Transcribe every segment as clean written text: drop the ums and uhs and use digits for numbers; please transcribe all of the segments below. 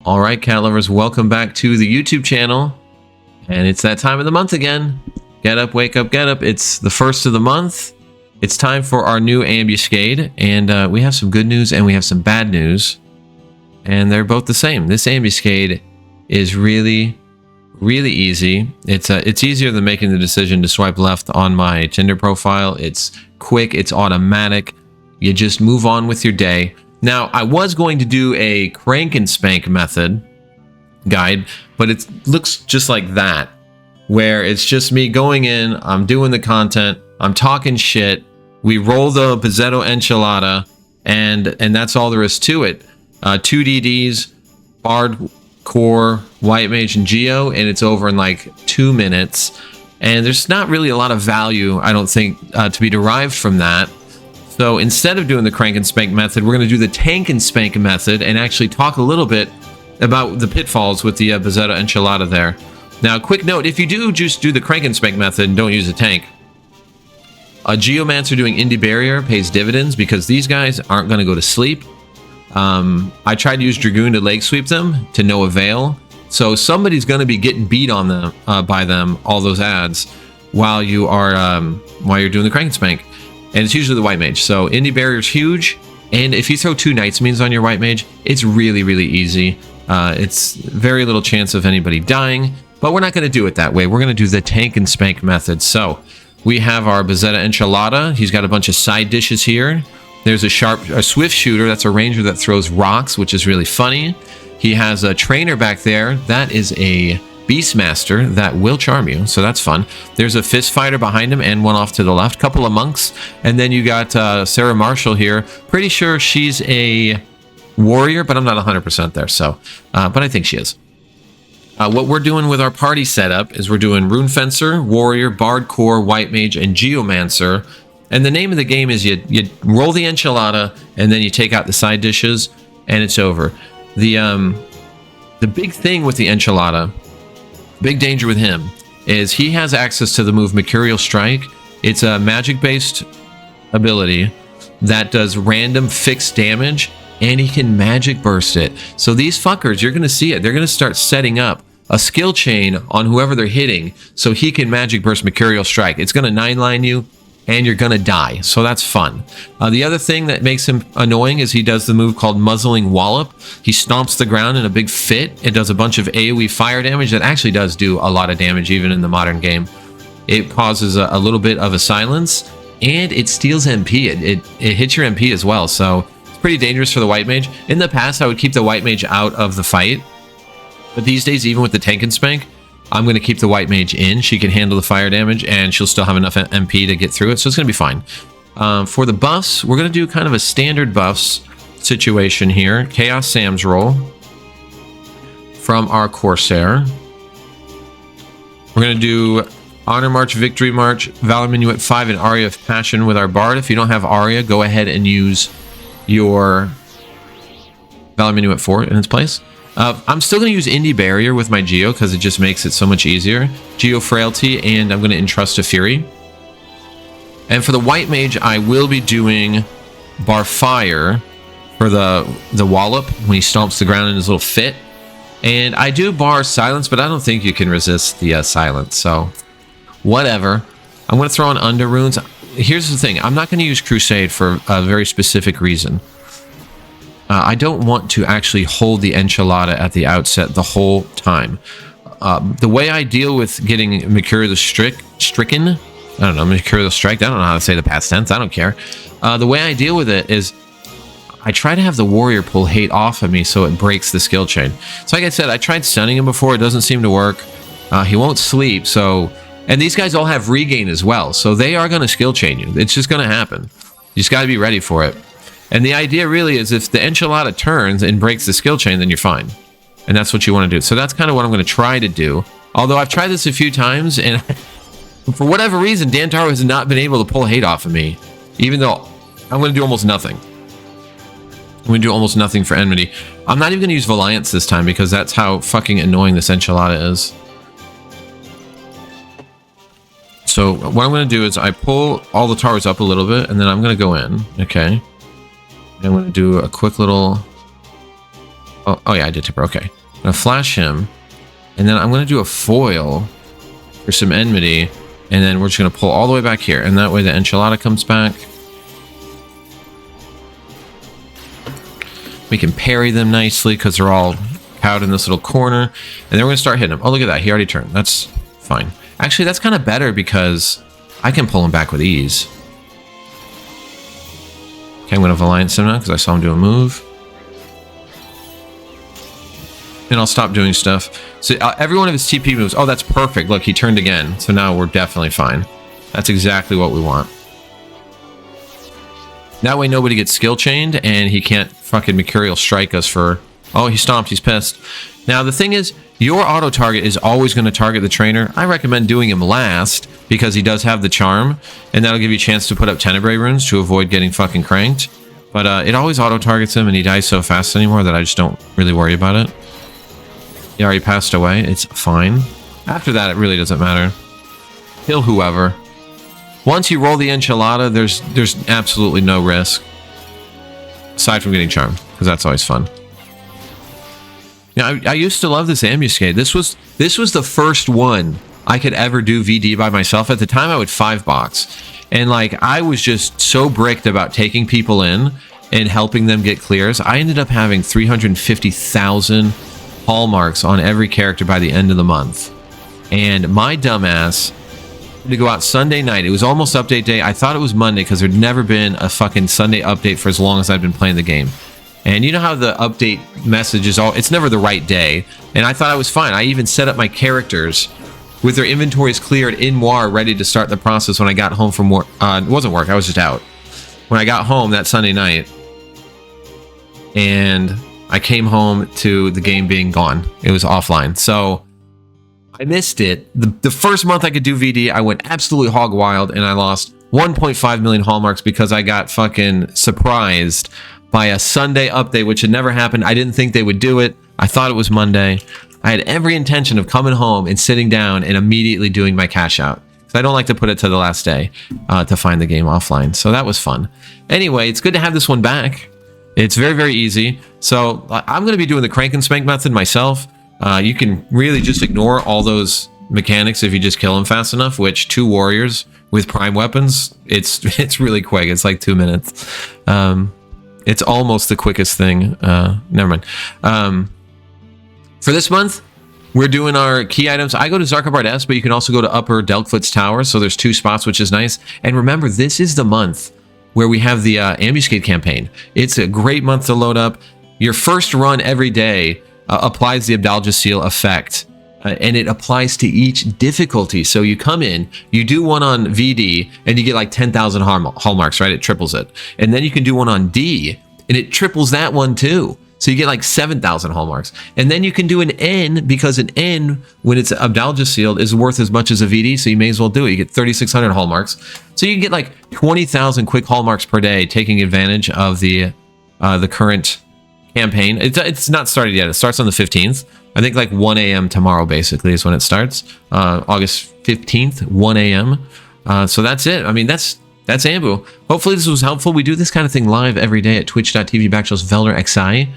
All right, cat lovers, welcome back to the YouTube channel. And it's that time of the month again. Get up, wake up, get up. It's the first of the month. It's time for our new Ambuscade. And we have some good news and we have some bad news. And they're both the same. This Ambuscade is really easy. It's easier than making the decision to swipe left on my Tinder profile. It's quick, it's automatic. You just move on with your day. Now, I was going to do a crank and spank method guide, but it looks just like that, where it's just me going in, I'm doing the content, I'm talking shit, we roll the Bizzetto enchilada, and that's all there is to it. 2 DDs, Bard, Core, White Mage, and Geo, and it's over in like 2 minutes. And there's not really a lot of value, I don't think, to be derived from that. So instead of doing the crank and spank method, we're going to do the tank and spank method and actually talk a little bit about the pitfalls with the Bizzetto enchilada there. Now, quick note, if you do just do the crank and spank method and don't use a tank, a Geomancer doing Indie Barrier pays dividends because these guys aren't going to go to sleep. I tried to use Dragoon to leg sweep them to no avail. So somebody's going to be getting beat on them by them, all those ads, while you're doing the crank and spank. And it's usually the White Mage. So Indie Barrier is huge. And if you throw 2 Knights Means on your White Mage, it's really easy. It's very little chance of anybody dying. But we're not going to do it that way. We're going to do the tank and spank method. So we have our Bizzetto enchilada. He's got a bunch of side dishes here. There's a swift shooter. That's a ranger that throws rocks, which is really funny. He has a trainer back there. That is a Beastmaster that will charm you, so that's fun. There's a fist fighter behind him and one off to the left. Couple of monks, and then you got Sarah Marshall here. Pretty sure she's a warrior, but I'm not 100% there. So, but I think she is. What we're doing with our party setup is we're doing Rune Fencer, Warrior, Bard, Core, White Mage, and Geomancer. And the name of the game is you roll the enchilada and then you take out the side dishes and it's over. The big thing with the enchilada, big danger with him, is he has access to the move Mercurial Strike. It's a magic-based ability that does random fixed damage, and he can magic burst it. So these fuckers, you're going to see it. They're going to start setting up a skill chain on whoever they're hitting so he can magic burst Mercurial Strike. It's going to 9-line you, and you're going to die. So that's fun. The other thing that makes him annoying is he does the move called Muzzling Wallop. He stomps the ground in a big fit. It does a bunch of AoE fire damage that actually does do a lot of damage even in the modern game. It causes a little bit of a silence, and it steals MP. It hits your MP as well, so it's pretty dangerous for the White Mage. In the past, I would keep the White Mage out of the fight, but these days, even with the tank and spank, I'm going to keep the White Mage in. She can handle the fire damage, and she'll still have enough MP to get through it, so it's going to be fine. For the buffs, we're going to do kind of a standard buffs situation here. Chaos Sam's roll from our Corsair. We're going to do Honor March, Victory March, Valor Minuet 5, and Aria of Passion with our Bard. If you don't have Aria, go ahead and use your Valor Minuet 4 in its place. I'm still going to use Indie Barrier with my Geo because it just makes it so much easier. Geo Frailty, and I'm going to Entrust to Fury. And for the White Mage, I will be doing Bar Fire for the Wallop when he stomps the ground in his little fit. And I do Bar Silence, but I don't think you can resist the Silence, so whatever. I'm going to throw on Under Runes. Here's the thing. I'm not going to use Crusade for a very specific reason. I don't want to actually hold the enchilada at the outset the whole time. The way I deal with getting Mercurial Stricken, I don't know, Mercurial Strike, I don't know how to say the past tense, I don't care. The way I deal with it is I try to have the warrior pull hate off of me so it breaks the skill chain. So like I said, I tried stunning him before, it doesn't seem to work. He won't sleep, so... And these guys all have regain as well, so they are going to skill chain you. It's just going to happen. You just got to be ready for it. And the idea really is if the enchilada turns and breaks the skill chain, then you're fine. And that's what you want to do. So that's kind of what I'm going to try to do. Although I've tried this a few times, and for whatever reason, Dan Taro has not been able to pull hate off of me. Even though I'm going to do almost nothing. I'm going to do almost nothing for Enmity. I'm not even going to use Valiance this time because that's how fucking annoying this enchilada is. So what I'm going to do is I pull all the towers up a little bit, and then I'm going to go in. Okay. I'm going to do a quick little Oh yeah, I did Tipper. Okay. I'm going to flash him. And then I'm going to do a foil for some enmity. And then we're just going to pull all the way back here. And that way the enchilada comes back. We can parry them nicely because they're all out in this little corner. And then we're going to start hitting him. Oh, look at that. He already turned. That's fine. Actually, that's kind of better because I can pull him back with ease. Okay, I'm going to Alliance him now because I saw him do a move. And I'll stop doing stuff. So every one of his TP moves. Oh, that's perfect. Look, he turned again. So now we're definitely fine. That's exactly what we want. That way nobody gets skill chained and he can't fucking Mercurial strike us for... Oh, he stomped. He's pissed. Now, the thing is, your auto target is always going to target the trainer. I recommend doing him last because he does have the charm. And that'll give you a chance to put up Tenebrae runes to avoid getting fucking cranked. But it always auto targets him and he dies so fast anymore that I just don't really worry about it. He already passed away. It's fine. After that, it really doesn't matter. Kill whoever. Once you roll the enchilada, there's absolutely no risk. Aside from getting charmed, because that's always fun. Yeah, I used to love this Ambuscade. This was the first one I could ever do VD by myself. At the time, I would 5-box. And like, I was just so bricked about taking people in and helping them get clears. I ended up having 350,000 hallmarks on every character by the end of the month. And my dumbass had to go out Sunday night. It was almost update day. I thought it was Monday because there'd never been a fucking Sunday update for as long as I've been playing the game. And you know how the update message is it's never the right day. And I thought I was fine. I even set up my characters with their inventories cleared in War, ready to start the process when I got home from work. It wasn't work. I was just out. When I got home that Sunday night, and I came home to the game being gone. It was offline. So I missed it. The first month I could do VD, I went absolutely hog wild and I lost 1.5 million hallmarks because I got fucking surprised by a Sunday update, which had never happened. I didn't think they would do it. I thought it was Monday. I had every intention of coming home and sitting down and immediately doing my cash out. I don't like to put it to the last day to find the game offline. So that was fun. Anyway, it's good to have this one back. It's very, very easy. So I'm going to be doing the crank and spank method myself. You can really just ignore all those mechanics if you just kill them fast enough, which 2 warriors with prime weapons, it's really quick. It's like 2 minutes. It's almost the quickest thing. Never mind. For this month, we're doing our key items. I go to Zarkabard S, but you can also go to Upper Delkfoot's Tower. So there's 2 spots, which is nice. And remember, this is the month where we have the Ambuscade Campaign. It's a great month to load up. Your first run every day applies the Abdhaljs Seal Effect. And it applies to each difficulty. So you come in, you do one on VD, and you get like 10,000 hallmarks, right? It triples it. And then you can do one on D, and it triples that one too. So you get like 7,000 hallmarks. And then you can do an N, because an N, when it's Abdhaljs sealed, is worth as much as a VD, so you may as well do it. You get 3,600 hallmarks. So you can get like 20,000 quick hallmarks per day, taking advantage of the current campaign. It's not started yet. It starts on the 15th. I think like 1 a.m. tomorrow, basically, is when it starts. August 15th, 1 a.m. So that's it. I mean, that's Ambu. Hopefully this was helpful. We do this kind of thing live every day at twitch.tv/VeldorXI.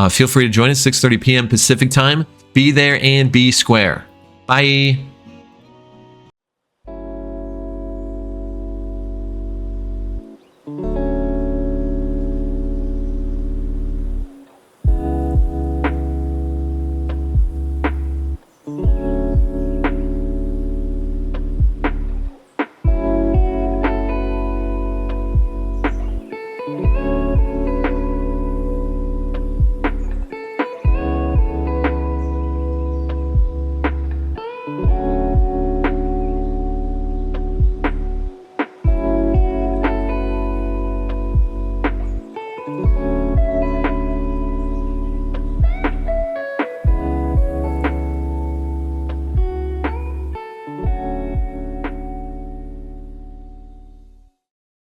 Feel free to join us 6:30 p.m. Pacific time. Be there and be square. Bye.